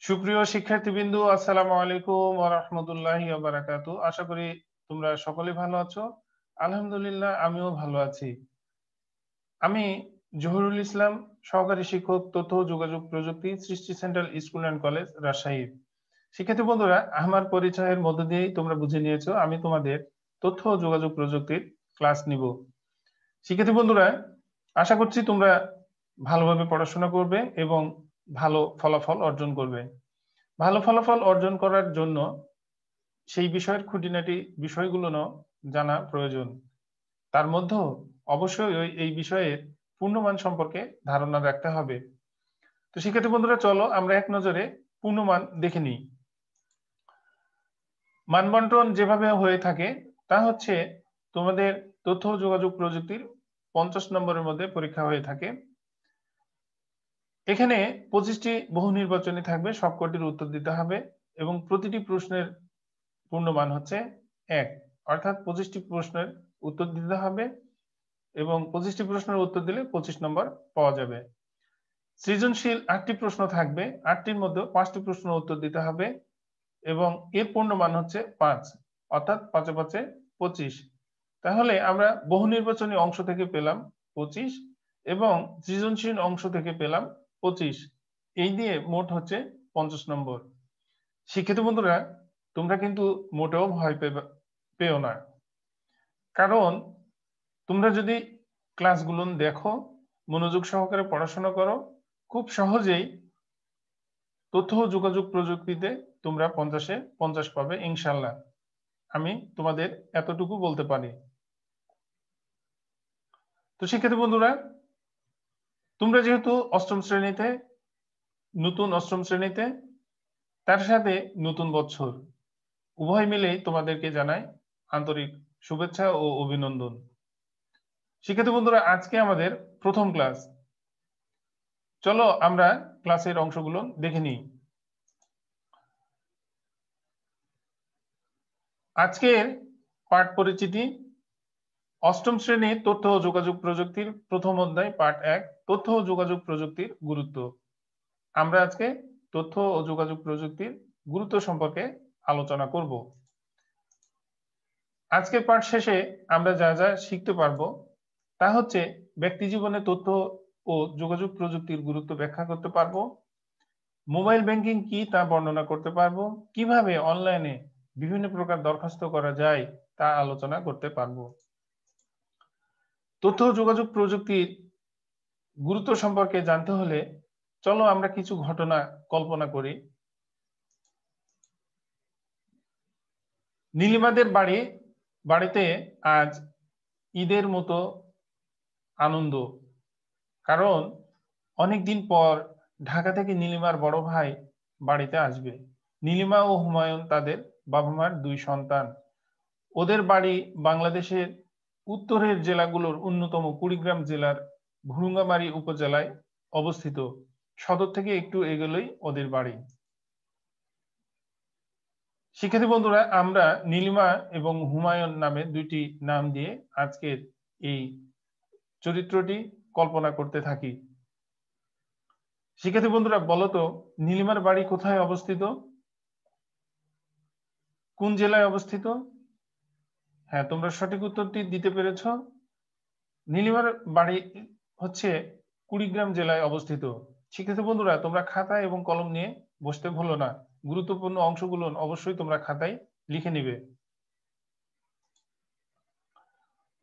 সুপ্রিয় শিক্ষার্থীবৃন্দু, আসসালামু আলাইকুম ওয়া রাহমাতুল্লাহি ওয়া বারাকাতুহু। আশা করি তোমরা সকলে ভালো আছো। আলহামদুলিল্লাহ, আমিও ভালো আছি। আমি জহুরুল ইসলাম, সহকারী শিক্ষক, তথ্য ও যোগাযোগ প্রযুক্তি, সৃষ্টি central school and college, Rajshahi. শিক্ষার্থী বন্ধুরা, আমার পরিচয়ের মধ্য দিয়েই তোমরা বুঝে নিয়েছো আমি তোমাদের তথ্য ও যোগাযোগ প্রযুক্তির ক্লাস নিব। শিক্ষার্থী বন্ধুরা, আশা করছি তোমরা ভালোভাবে পড়াশোনা করবে এবং ভালো ফলাফল অর্জন করবে। ভালো ফলাফল অর্জন করার জন্য সেই বিষয়ের খুঁটিনাটি বিষয়গুলো জানা প্রয়োজন। তার মধ্যেও অবশ্যই এই বিষয়ের পূর্ণমান সম্পর্কে ধারণা রাখতে হবে। তো শিক্ষার্থী বন্ধুরা, চলো আমরা এক নজরে পূর্ণমান দেখে নিই। মানবন্টন যেভাবে হয়ে থাকে তা হচ্ছে তোমাদের তথ্য ও যোগাযোগ প্রযুক্তির 50 নম্বরের মধ্যে পরীক্ষা হয়ে থাকে। এখানে 25টি বহু নির্বাচনী থাকবে, সবকটির উত্তর দিতে হবে এবং প্রতিটি প্রশ্নের পূর্ণমান হচ্ছে 1, অর্থাৎ 25টি প্রশ্নের উত্তর দিতে হবে এবং 25টি প্রশ্নের উত্তর দিলে 25 নম্বর পাওয়া যাবে। সৃজনশীল 8টি প্রশ্ন থাকবে, 8টির মধ্যে 5টি প্রশ্নের উত্তর দিতে হবে এবং এর পূর্ণমান হচ্ছে 5, অর্থাৎ 5 এ 5 25। তাহলে আমরা বহু নির্বাচনী অংশ থেকে পেলাম 25 এবং সৃজনশীল অংশ থেকে পেলাম 25। এই দিয়ে মোট হচ্ছে 50 নম্বর। শিক্ষিত বন্ধুরা, তোমরা কিন্তু মোটেও ভয় পেও না, কারণ তোমরা যদি ক্লাসগুলো দেখো, মনোযোগ সহকারে পড়াশোনা করো, খুব সহজেই তথ্য ও যোগাযোগ প্রযুক্তিতে তোমরা 50-এ 50 পাবে ইনশাল্লাহ। আমি তোমাদের এতটুকু বলতে পারি। তো শিক্ষার্থী বন্ধুরা, তোমরা যেহেতু নতুন অষ্টম শ্রেণীতে, তার সাথে নতুন বছর, উভয় মিলেই তোমাদেরকে জানাই আন্তরিক শুভেচ্ছা ও অভিনন্দন। শিক্ষার্থী বন্ধুরা, আজকে আমাদের প্রথম ক্লাস। চলো আমরা ক্লাসের অংশগুলো দেখে নিই। আজকের পাঠ পরিচিতি, অষ্টম শ্রেণী তথ্য ও যোগাযোগ প্রযুক্তির প্রথম অধ্যায়, পাঠ 1, তথ্য ও যোগাযোগ প্রযুক্তির গুরুত্ব। আমরা আজকে তথ্য ও যোগাযোগ প্রযুক্তির গুরুত্ব সম্পর্কে আলোচনা করব। আজকের পাঠ শেষে আমরা যা যা শিখতে পারবো তা হচ্ছে ব্যক্তি জীবনে তথ্য ও যোগাযোগ প্রযুক্তির গুরুত্ব ব্যাখ্যা করতে পারবো, মোবাইল ব্যাংকিং কি তা বর্ণনা করতে পারবো, কিভাবে অনলাইনে বিভিন্ন প্রকার দরখাস্ত করা যায় তা আলোচনা করতে পারবো। তথ্য ও যোগাযোগ প্রযুক্তির গুরুত্ব সম্পর্কে জানতে হলে চলো আমরা কিছু ঘটনা কল্পনা করি। নীলিমাদের বাড়িতে আজ ঈদের মতো আনন্দ, কারণ অনেকদিন পর ঢাকা থেকে নীলিমার বড় ভাই বাড়িতে আসবে। নীলিমা ও হুমায়ুন তাদের বাবা মার 2 সন্তান। ওদের বাড়ি বাংলাদেশের উত্তরের জেলাগুলোর অন্যতম কুড়িগ্রাম জেলার ভুরুঙ্গামারী উপজেলায় অবস্থিত। সদর থেকে একটু এগোলেই ওদের বাড়ি। শিক্ষার্থী বন্ধুরা, আমরা নীলিমা এবং হুমায়ুন নামে 2টি নাম দিয়ে আজকের এই চরিত্রটি কল্পনা করতে থাকি। শিক্ষার্থী বন্ধুরা, বলতো নীলিমার বাড়ি কোথায় অবস্থিত? কোন জেলায় অবস্থিত? হ্যাঁ, তোমরা সঠিক উত্তরটি দিতে পেরেছ। নীলিমার বাড়ি হচ্ছে কুড়িগ্রাম জেলায় অবস্থিত। শিক্ষার্থী বন্ধুরা, তোমরা খাতা এবং কলম নিয়ে বসতে ভুলো না। গুরুত্বপূর্ণ অংশগুলো অবশ্যই তোমরা খাতায় লিখে নিবে।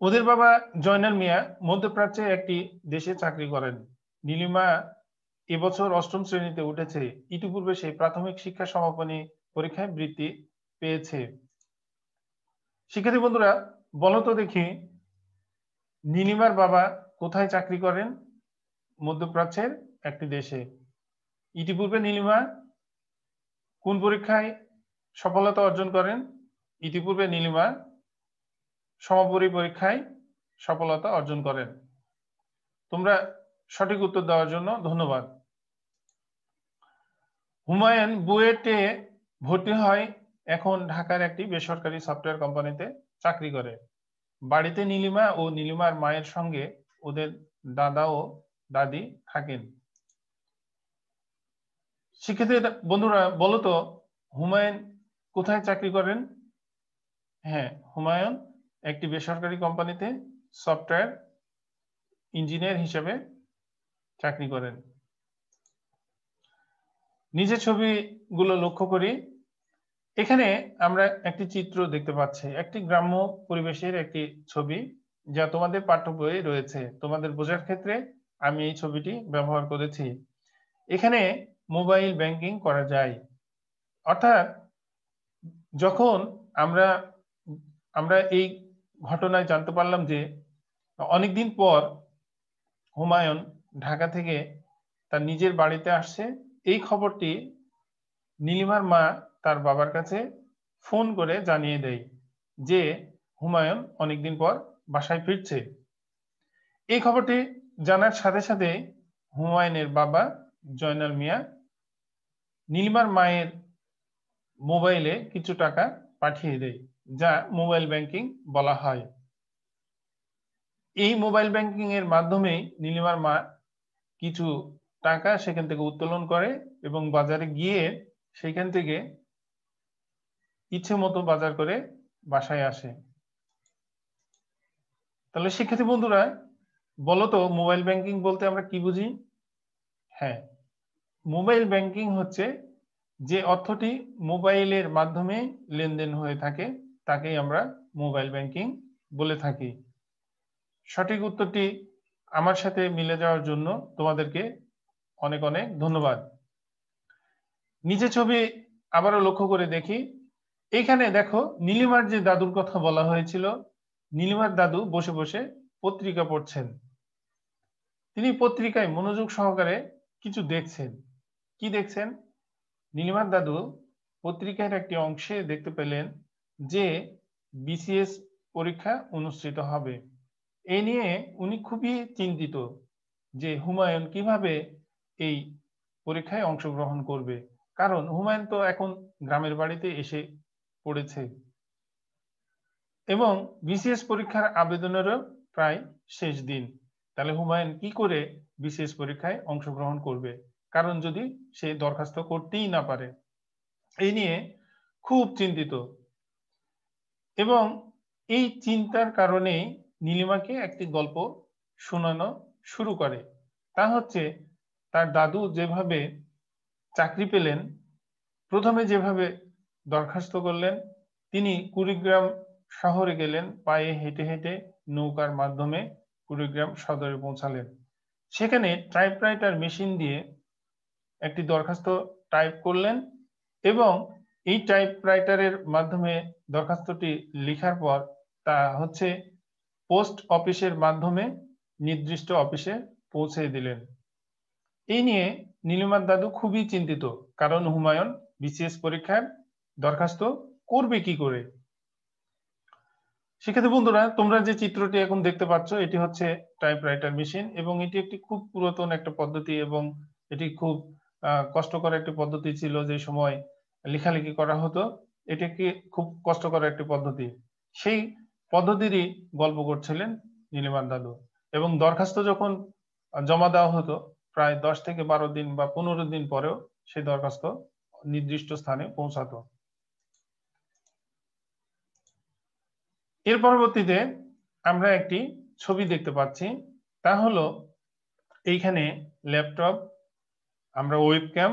ওদের বাবা জয়নাল মিয়া মধ্যপ্রাচ্যে একটি দেশে চাকরি করেন। নীলিমা এবছর 8ম শ্রেণীতে উঠেছে। ইতিপূর্বে সে প্রাথমিক শিক্ষা সমাপনী পরীক্ষায় বৃত্তি পেয়েছে। শিক্ষার্থী বন্ধুরা, বলো তো দেখি, নীলিমার বাবা কোথায় চাকরি করেন? মধ্যপ্রাচ্যের একটি দেশে। ইতিপূর্বে নীলিমা কোন পরীক্ষায় সফলতা অর্জন করেন? ইতিপূর্বে নীলিমা সমাপনী পরীক্ষায় সফলতা অর্জন করেন। তোমরা সঠিক উত্তর দেওয়ার জন্য ধন্যবাদ। হুমায়ুন বুয়েটে ভর্তি হয়, এখন ঢাকার একটি বেসরকারি সফটওয়্যার কোম্পানিতে চাকরি করে। বাড়িতে নীলিমা ও নীলিমার মায়ের সঙ্গে ওদের দাদা ও দাদি থাকেন। শিক্ষার্থী বন্ধুরা বলো তো, হুমায়ুন কোথায় চাকরি করেন? হ্যাঁ, হুমায়ুন একটি বেসরকারি কোম্পানিতে সফটওয়্যার ইঞ্জিনিয়ার হিসেবে চাকরি করেন। নিচের ছবিগুলো লক্ষ্য করি। এখানে আমরা একটি চিত্র দেখতে পাচ্ছি, একটি গ্রাম্য পরিবেশের একটি ছবি, যা তোমাদের পাঠ্য বইয়ে রয়েছে। তোমাদের বোঝার ক্ষেত্রে আমি এই ছবিটি ব্যবহার করেছি। এখানে মোবাইল ব্যাংকিং করা যায়, অর্থাৎ যখন আমরা আমরা এই ঘটনায় জানতে পারলাম যে অনেকদিন পর হুমায়ুন ঢাকা থেকে তার নিজের বাড়িতে আসছে, এই খবরটি নীলিমার মা তার বাবার কাছে ফোন করে জানিয়ে দেয় যে হুমায়ুন অনেকদিন পর বাসায় ফিরছে। এই খবরটি জানার সাথে সাথে হুমায়ুনের বাবা জয়নাল মিয়া নীলিমার মায়ের মোবাইলে কিছু টাকা পাঠিয়ে দেয়, যা মোবাইল ব্যাংকিং বলা হয়। এই মোবাইল ব্যাংকিং এর মাধ্যমেই নীলিমার মা কিছু টাকা সেখান থেকে উত্তোলন করে এবং বাজারে গিয়ে সেখান থেকে ইচ্ছে মতো বাজার করে বাসায় আসে। তাহলে শিক্ষার্থী বন্ধুরা বলো তো, মোবাইল ব্যাংকিং বলতে আমরা কি বুঝি? হ্যাঁ, মোবাইল ব্যাংকিং হচ্ছে যে অর্থটি মোবাইলের মাধ্যমে লেনদেন হয়ে থাকে, তাকেই আমরা মোবাইল ব্যাংকিং বলে থাকি। সঠিক উত্তরটি আমার সাথে মিলে যাওয়ার জন্য তোমাদেরকে অনেক অনেক ধন্যবাদ। নিচে ছবি আবারও লক্ষ্য করে দেখি। এখানে দেখো, নীলিমার যে দাদুর কথা বলা হয়েছিল, নীলিমার দাদু বসে বসে পত্রিকা পড়ছেন। তিনি পত্রিকায় মনোযোগ সহকারে কিছু দেখছেন। কি দেখছেন? নীলিমার দাদু পত্রিকার একটি অংশে দেখতে পেলেন যে বিসিএস পরীক্ষা অনুষ্ঠিত হবে। এই নিয়ে উনি খুবই চিন্তিত যে হুমায়ুন কিভাবে এই পরীক্ষায় অংশগ্রহণ করবে, কারণ হুমায়ুন তো এখন গ্রামের বাড়িতে এসে পড়েছে এবং বিসিএস পরীক্ষার আবেদনেরও প্রায় শেষ দিন। তাহলে হুমায়ুন কি করে বিসিএস পরীক্ষায় অংশগ্রহণ করবে, কারণ যদি সে দরখাস্ত করতেই না পারে। এই নিয়ে খুব চিন্তিত এবং এই চিন্তার কারণেই নীলিমাকে একটি গল্প শোনানো শুরু করে। তা হচ্ছে, তার দাদু যেভাবে চাকরি পেলেন, প্রথমে যেভাবে দরখাস্ত করলেন, তিনি কুড়িগ্রাম শহরে গেলেন, পায়ে হেঁটে হেঁটে নৌকার মাধ্যমে কুড়িগ্রাম সদরে পৌঁছালেন। সেখানে টাইপরাইটার মেশিন দিয়ে একটি দরখাস্ত টাইপ করলেন এবং এই টাইপরাইটারের মাধ্যমে দরখাস্তটি লেখার পর তা হচ্ছে পোস্ট অফিসের মাধ্যমে নির্দিষ্ট অফিসে পৌঁছে দিলেন। এই নিয়ে নীলিমার দাদু খুবই চিন্তিত, কারণ হুমায়ুন বিসিএস পরীক্ষার দরখাস্ত করবে কি করে। শিক্ষার্থী বন্ধুরা, তোমরা যে চিত্রটি এখন দেখতে পাচ্ছ, এটি হচ্ছে টাইপরাইটার মেশিন এবং এটি একটি খুব পুরাতন একটা পদ্ধতি এবং এটি খুব কষ্টকর একটি পদ্ধতি ছিল। যে সময় লেখালেখি করা হতো, এটি একটি খুব কষ্টকর একটি পদ্ধতি। সেই পদ্ধতিরই গল্প করছিলেন নীলিমার দাদু এবং দরখাস্ত যখন জমা দেওয়া হতো, প্রায় 10 থেকে 12 দিন বা 15 দিন পরেও সেই দরখাস্ত নির্দিষ্ট স্থানে পৌঁছাতো। এর পরবর্তীতে আমরা একটি ছবি দেখতে পাচ্ছি, তা হলো এইখানে ল্যাপটপ, আমরা ওয়েবক্যাম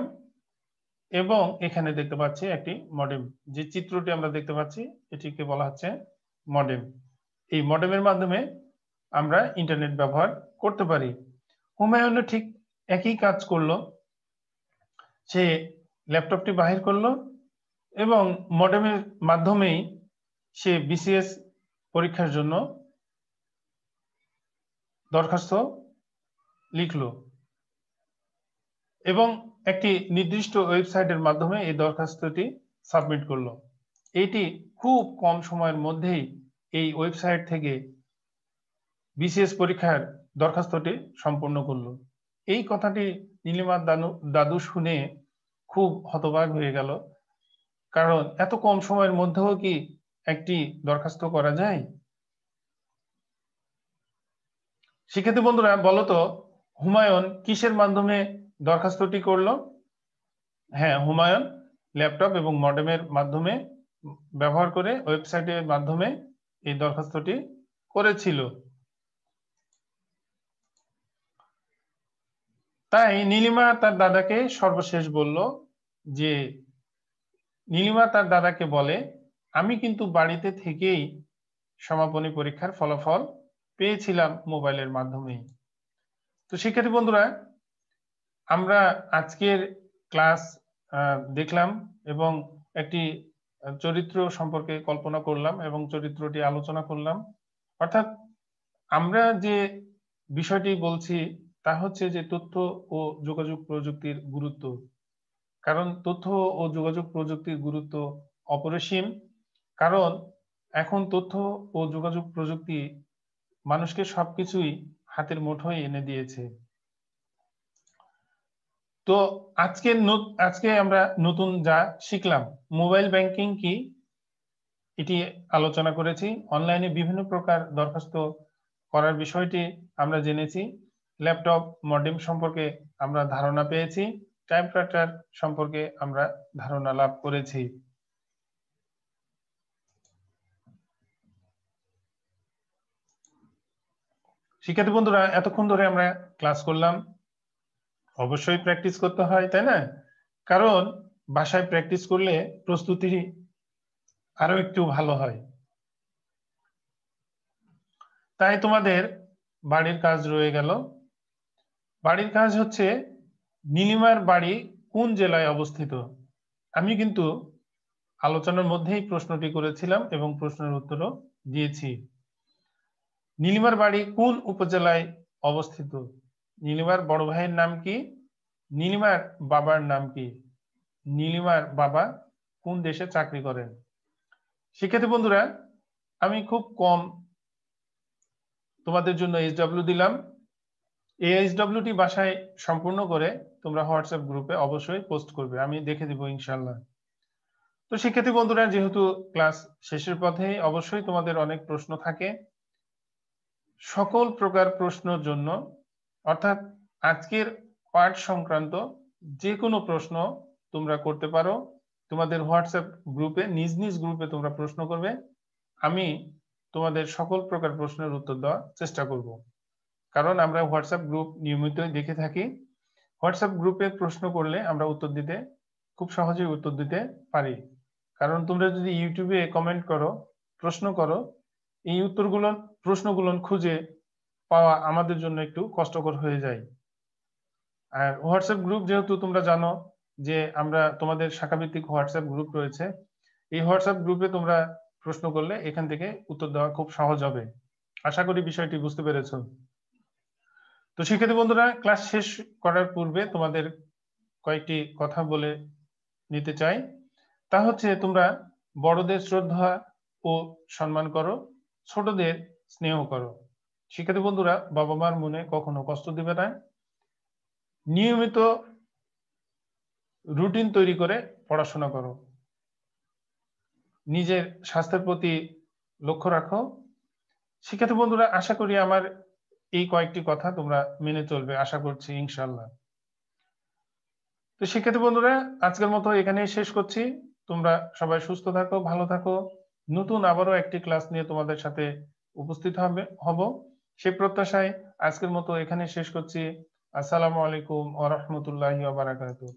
এবং এখানে দেখতে পাচ্ছি একটি মডেম। যে চিত্রটি আমরা দেখতে পাচ্ছি এটিকে বলা হচ্ছে মডেম। এই মডেমের মাধ্যমে আমরা ইন্টারনেট ব্যবহার করতে পারি। হুমায়ুনও ঠিক একই কাজ করলো। সে ল্যাপটপটি বাহির করলো এবং মডেমের মাধ্যমেই সে বিসিএস পরীক্ষার জন্য দরখাস্ত লিখলো এবং একটি নির্দিষ্ট ওয়েবসাইটের মাধ্যমে এই দরখাস্তটি সাবমিট করলো। এটি খুব কম সময়ের মধ্যেই এই ওয়েবসাইট থেকে বিসিএস পরীক্ষার দরখাস্তটি সম্পন্ন করলো। এই কথাটি নীলিমার দাদু শুনে খুব হতবাক হয়ে গেল, কারণ এত কম সময়ের মধ্যেও কি একটি দরখাস্ত করা যায়? শিক্ষার্থী বন্ধুরা বলতো, হুমায়ুন কিসের মাধ্যমে দরখাস্তটি করলো? হ্যাঁ, হুমায়ুন ল্যাপটপ এবং মডেমের মাধ্যমে ব্যবহার করে ওয়েবসাইটের মাধ্যমে এই দরখাস্তটি করেছিল। তাই নীলিমা তার দাদাকে সর্বশেষ বলল যে, নীলিমা তার দাদাকে বলে, আমি কিন্তু বাড়িতে থেকেই সমাপনী পরীক্ষার ফলাফল পেয়েছিলাম মোবাইলের মাধ্যমে। তো শিক্ষার্থী বন্ধুরা, আমরা আজকের ক্লাস দেখলাম এবং একটি চরিত্র সম্পর্কে কল্পনা করলাম এবং চরিত্রটি আলোচনা করলাম। অর্থাৎ আমরা যে বিষয়টি বলছি তা হচ্ছে যে তথ্য ও যোগাযোগ প্রযুক্তির গুরুত্ব। কারণ তথ্য ও যোগাযোগ প্রযুক্তির গুরুত্ব অপরিসীম। কারণ এখন তথ্য ও যোগাযোগ প্রযুক্তি মানুষকে সবকিছুই হাতের মুঠোয় এনে দিয়েছে। তো আজকে আমরা নতুন যা শিখলাম, মোবাইল ব্যাংকিং কি এটি আলোচনা করেছি। অনলাইনে বিভিন্ন প্রকার দরখাস্ত করার বিষয়টি আমরা জেনেছি। ল্যাপটপ মডেম সম্পর্কে আমরা ধারণা পেয়েছি। টাইপরাইটার সম্পর্কে আমরা ধারণা লাভ করেছি। শিক্ষার্থী বন্ধুরা, এতক্ষণ ধরে আমরা ক্লাস করলাম। অবশ্যই প্র্যাকটিস করতে হয়, তাই না? কারণ বাসায় প্র্যাকটিস করলে প্রস্তুতি আরো একটু ভালো হয়। তাই তোমাদের বাড়ির কাজ রয়ে গেল। বাড়ির কাজ হচ্ছে, নীলিমার বাড়ি কোন জেলায় অবস্থিত? আমি কিন্তু আলোচনার মধ্যেই প্রশ্নটি করেছিলাম এবং প্রশ্নের উত্তরও দিয়েছি। নীলিমার বাড়ি কোন উপজেলায় অবস্থিত? নীলিমার বড় ভাইয়ের নাম কি? নীলিমার বাবার নাম কি? নীলিমার বাবা কোন দেশে চাকরি করেন? শিক্ষার্থী বন্ধুরা, আমি খুব কম তোমাদের জন্য এইচডব্লিউ দিলাম। এই এইচডব্লিউটি বাসায় সম্পূর্ণ করে তোমরা হোয়াটসঅ্যাপ গ্রুপে অবশ্যই পোস্ট করবে, আমি দেখে দিব ইনশাল্লাহ। তো শিক্ষার্থী বন্ধুরা, যেহেতু ক্লাস শেষের পথে, অবশ্যই তোমাদের অনেক প্রশ্ন থাকে। সকল প্রকার প্রশ্নের জন্য, অর্থাৎ আজকের পাঠ সংক্রান্ত যে কোনো প্রশ্ন তোমরা করতে পারো। তোমাদের হোয়াটসঅ্যাপ গ্রুপে, নিজ নিজ গ্রুপে তোমরা প্রশ্ন করবে। আমি তোমাদের সকল প্রকার প্রশ্নের উত্তর দেওয়ার চেষ্টা করব। কারণ আমরা হোয়াটসঅ্যাপ গ্রুপ নিয়মিতই দেখে থাকি। হোয়াটসঅ্যাপ গ্রুপে প্রশ্ন করলে আমরা উত্তর দিতে খুব সহজেই উত্তর দিতে পারি। কারণ তোমরা যদি ইউটিউবে কমেন্ট করো, প্রশ্ন করো, এই প্রশ্নগুলো খুঁজে পাওয়া আমাদের জন্য একটু কষ্টকর হয়ে যায়। আর হোয়াটসঅ্যাপ গ্রুপ যেহেতু তোমরা জানো যে আমরা তোমাদের শাখাভিত্তিক হোয়াটসঅ্যাপ গ্রুপ রয়েছে, এই হোয়াটসঅ্যাপ গ্রুপে তোমরা প্রশ্ন করলে এখান থেকে উত্তর দেওয়া খুব সহজ হবে। আশা করি বিষয়টি বুঝতে পেরেছো। তো শিক্ষার্থী বন্ধুরা, ক্লাস শেষ করার পূর্বে তোমাদের কয়েকটি কথা বলে নিতে চাই। তা হচ্ছে, তোমরা বড়দের শ্রদ্ধা ও সম্মান করো, ছোটদের স্নেহ করো। শিক্ষার্থী বন্ধুরা, বাবা মার মনে কখনো কষ্ট দিবে না। নিয়মিত রুটিন তৈরি করে পড়াশোনা করো। নিজের স্বাস্থ্যের প্রতি লক্ষ্য রাখো। শিক্ষার্থী বন্ধুরা, আশা করি আমার এই কয়েকটি কথা তোমরা মেনে চলবে, আশা করছি ইনশাল্লাহ। তো শিক্ষার্থী বন্ধুরা, আজকের মতো এখানেই শেষ করছি। তোমরা সবাই সুস্থ থাকো, ভালো থাকো। নতুন আবারও একটি ক্লাস নিয়ে তোমাদের সাথে উপস্থিত হব, সেই প্রত্যাশায় আজকের মতো এখানে শেষ করছি। আসসালামু আলাইকুম ওয়া রাহমাতুল্লাহি ওয়া বারাকাতুহু।